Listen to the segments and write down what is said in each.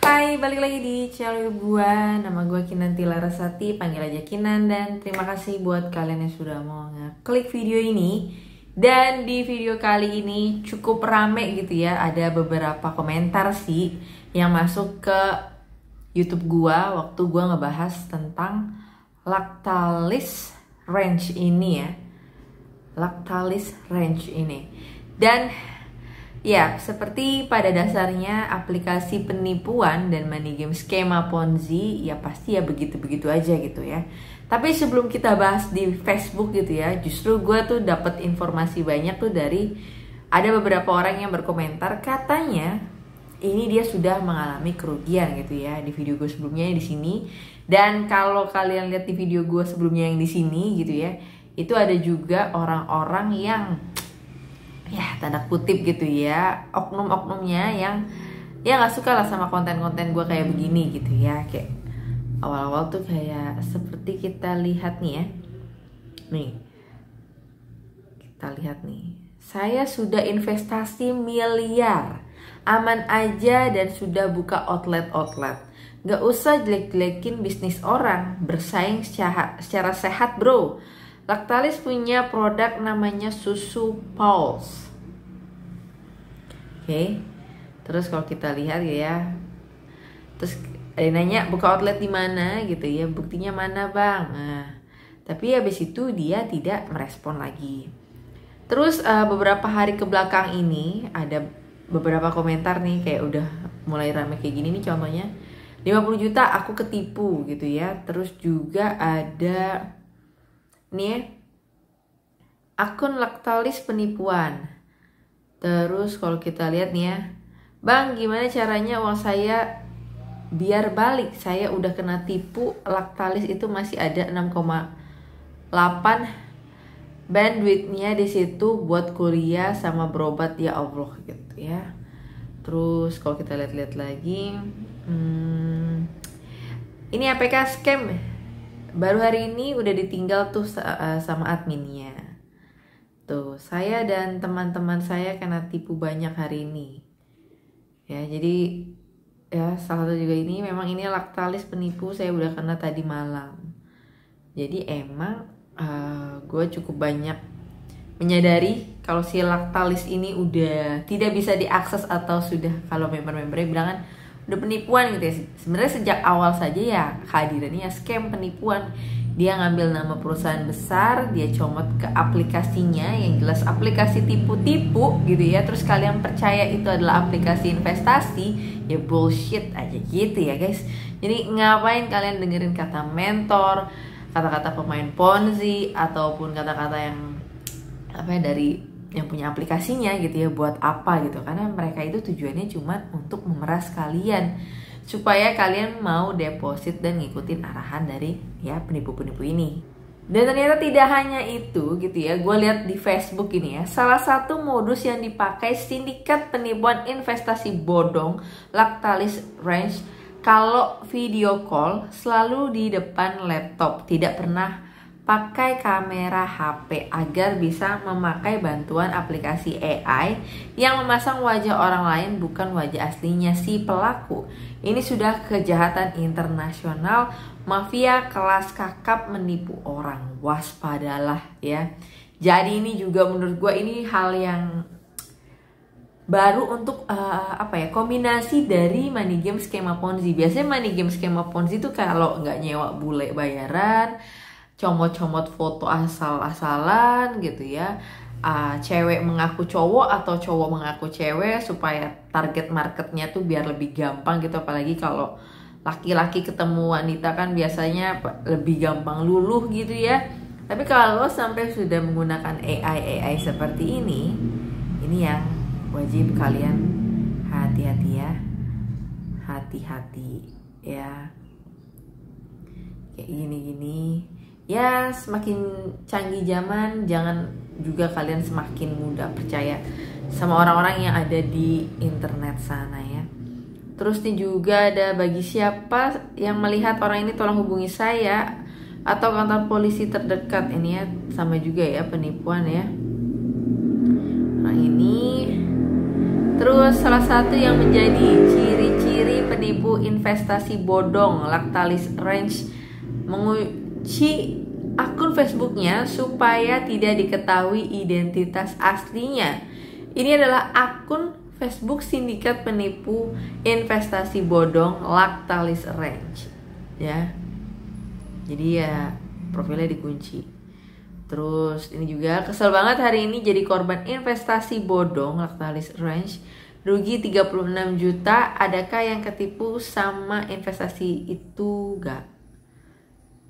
Hai, balik lagi di channel gua. Nama gua Kinanti Larasati, panggil aja Kinan. Dan terima kasih buat kalian yang sudah mau ngeklik video ini. Dan di video kali ini cukup rame gitu ya. Ada beberapa komentar sih yang masuk ke YouTube gua waktu gua ngebahas tentang Lactalis Range ini ya. Lactalis Range ini. Dan ya, seperti pada dasarnya aplikasi penipuan dan money game skema Ponzi ya pasti ya begitu-begitu aja gitu ya. Tapi sebelum kita bahas di Facebook gitu ya, justru gue tuh dapat informasi banyak tuh dari ada beberapa orang yang berkomentar katanya ini dia sudah mengalami kerugian gitu ya di video gue sebelumnya di sini. Dan kalau kalian lihat di video gue sebelumnya yang di sini gitu ya, itu ada juga orang-orang yang ya tanda kutip gitu ya, oknum-oknumnya yang ya nggak suka lah sama konten-konten gue kayak begini gitu ya. Kayak awal-awal tuh kayak seperti kita lihat nih ya, nih kita lihat nih, saya sudah investasi miliar, aman aja dan sudah buka outlet, nggak usah jelek-jelekin bisnis orang, bersaing secara sehat bro. Lactalis punya produk namanya susu Pulse. Oke. Terus kalau kita lihat ya, terus ada nanya buka outlet di mana gitu ya, buktinya mana bang? Nah, tapi habis itu dia tidak merespon lagi. Terus beberapa hari ke belakang ini ada beberapa komentar nih kayak udah mulai rame kayak gini nih, contohnya 50 juta aku ketipu gitu ya. Terus juga ada nih akun Lactalis penipuan. Terus kalau kita lihat nih ya, bang gimana caranya uang saya biar balik, saya udah kena tipu, Lactalis itu masih ada 6,8 bandwidthnya di situ buat kuliah sama berobat, ya Allah gitu ya. Terus kalau kita lihat-lihat lagi, ini APK scam. Baru hari ini udah ditinggal tuh sama adminnya. Tuh, saya dan teman-teman saya kena tipu banyak hari ini. Ya, jadi ya salah satu juga ini memang ini Lactalis penipu, saya udah kena tadi malam. Jadi emang gue cukup banyak menyadari kalau si Lactalis ini udah tidak bisa diakses atau sudah, kalau member-membernya bilang kan udah penipuan gitu ya. Sebenarnya sejak awal saja ya kehadirannya scam penipuan. Dia ngambil nama perusahaan besar, dia comot ke aplikasinya yang jelas aplikasi tipu-tipu gitu ya. Terus kalian percaya itu adalah aplikasi investasi, ya bullshit aja gitu ya guys. Jadi ngapain kalian dengerin kata mentor, kata-kata pemain Ponzi, ataupun kata-kata yang apa ya dari yang punya aplikasinya gitu ya, buat apa gitu. Karena mereka itu tujuannya cuma untuk memeras kalian supaya kalian mau deposit dan ngikutin arahan dari ya penipu-penipu ini. Dan ternyata tidak hanya itu gitu ya, gue lihat di Facebook ini ya, salah satu modus yang dipakai sindikat penipuan investasi bodong Lactalis Range, kalau video call selalu di depan laptop, tidak pernah pakai kamera HP agar bisa memakai bantuan aplikasi AI yang memasang wajah orang lain bukan wajah aslinya si pelaku. Ini sudah kejahatan internasional, mafia kelas kakap menipu orang. Waspadalah ya. Jadi ini juga menurut gue ini hal yang baru untuk kombinasi dari money game skema Ponzi. Biasanya money game skema Ponzi itu kalau nggak nyewa bule bayaran, comot-comot foto asal-asalan gitu ya, cewek mengaku cowok atau cowok mengaku cewek supaya target marketnya tuh biar lebih gampang gitu. Apalagi kalau laki-laki ketemu wanita kan biasanya lebih gampang luluh gitu ya. Tapi kalau sampai sudah menggunakan AI seperti ini yang wajib kalian hati-hati ya, hati-hati ya. Kayak gini-gini ya, semakin canggih zaman, jangan juga kalian semakin mudah percaya sama orang-orang yang ada di internet sana ya. Terus nih juga ada, bagi siapa yang melihat orang ini tolong hubungi saya atau kantor polisi terdekat. Ini ya sama juga ya penipuan ya orang ini. Terus salah satu yang menjadi ciri-ciri penipu investasi bodong. Lactalis Range mengunci akun Facebooknya supaya tidak diketahui identitas aslinya. Ini adalah akun Facebook sindikat penipu investasi bodong Lactalis Range, ya. Jadi ya profilnya dikunci. Terus ini juga kesel banget hari ini jadi korban investasi bodong Lactalis Range. Rugi 36 juta, adakah yang ketipu sama investasi itu gak?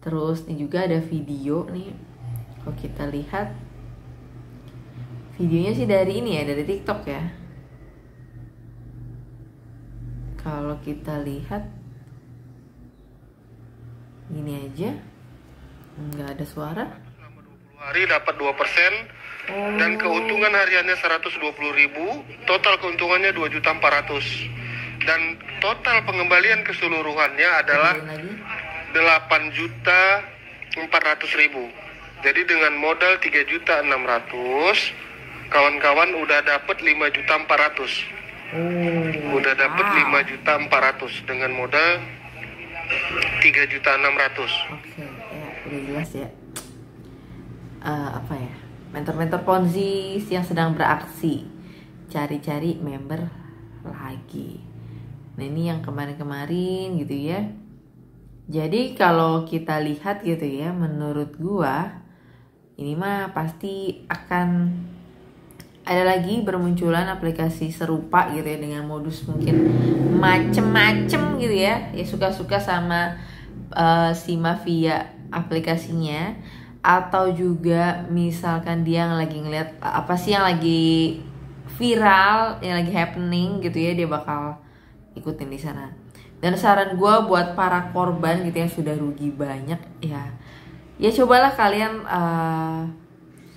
Terus ini juga ada video nih. Kalau kita lihat videonya sih dari ini ya, dari TikTok ya. Kalau kita lihat ini aja, nggak ada suara. Selama 20 hari dapat 2%. Dan keuntungan hariannya 120.000, total keuntungannya 2.400.000. Dan total pengembalian keseluruhannya adalah 8.400.000. Jadi dengan modal 3.600.000, kawan-kawan udah dapat 5.400.000. Udah dapat 5.400.000 dengan modal 3.600.000. Oke, ya udah jelas ya. Apa ya? Mentor-mentor Ponzi yang sedang beraksi cari-cari member lagi. Nah ini yang kemarin-kemarin gitu ya. Jadi kalau kita lihat gitu ya, menurut gua ini mah pasti akan ada lagi bermunculan aplikasi serupa gitu ya, dengan modus mungkin macem-macem gitu ya. Ya suka-suka sama si mafia aplikasinya. Atau juga misalkan dia lagi ngeliat apa sih yang lagi viral, yang lagi happening gitu ya, dia bakal ikutin di sana. Dan saran gue buat para korban gitu yang sudah rugi banyak ya cobalah kalian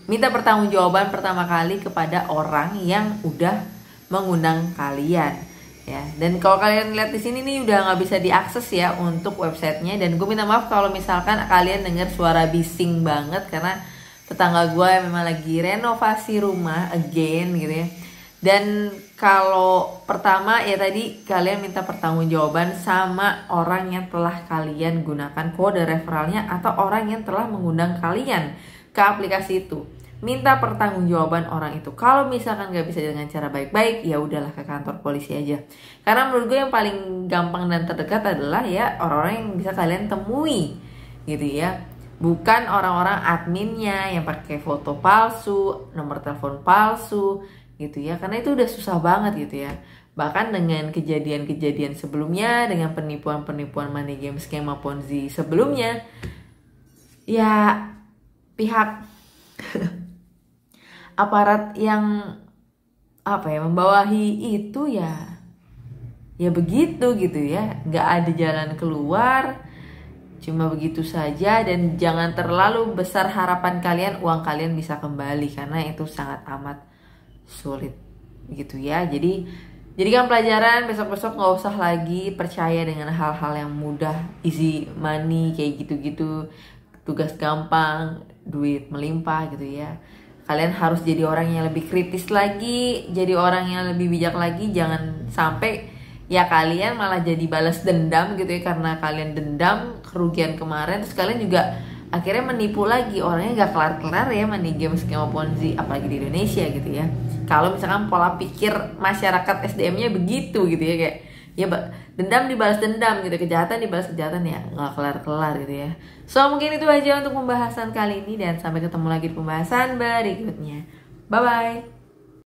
minta pertanggungjawaban pertama kali kepada orang yang udah mengundang kalian. Ya, dan kalau kalian lihat di sini nih udah nggak bisa diakses ya untuk websitenya, dan gue minta maaf kalau misalkan kalian dengar suara bising banget karena tetangga gue memang lagi renovasi rumah again gitu ya. Dan kalau pertama ya tadi kalian minta pertanggungjawaban sama orang yang telah kalian gunakan kode referralnya atau orang yang telah mengundang kalian ke aplikasi itu. Minta pertanggungjawaban orang itu. Kalau misalkan gak bisa dengan cara baik-baik, ya udahlah ke kantor polisi aja. Karena menurut gue yang paling gampang dan terdekat adalah ya orang-orang yang bisa kalian temui, gitu ya. Bukan orang-orang adminnya yang pakai foto palsu, nomor telepon palsu, gitu ya. Karena itu udah susah banget gitu ya. Bahkan dengan kejadian-kejadian sebelumnya, dengan penipuan-penipuan money game skema Ponzi sebelumnya, ya pihak aparat yang membawahi itu ya begitu gitu ya, nggak ada jalan keluar, cuma begitu saja. Dan jangan terlalu besar harapan kalian uang kalian bisa kembali karena itu sangat amat sulit gitu ya. Jadi jadikan pelajaran, besok-besok nggak usah lagi percaya dengan hal-hal yang mudah, easy money kayak gitu-gitu, tugas gampang, duit melimpah gitu ya. Kalian harus jadi orang yang lebih kritis lagi, jadi orang yang lebih bijak lagi. Jangan sampai ya kalian malah jadi balas dendam gitu ya, karena kalian dendam kerugian kemarin, terus kalian juga akhirnya menipu lagi. Orangnya gak kelar-kelar ya money game skema Ponzi, apalagi di Indonesia gitu ya. Kalau misalkan pola pikir masyarakat SDM-nya begitu gitu ya, kayak ya dendam dibalas dendam gitu, kejahatan dibalas kejahatan, ya nggak kelar-kelar gitu ya. So mungkin itu aja untuk pembahasan kali ini, dan sampai ketemu lagi di pembahasan berikutnya. Bye bye.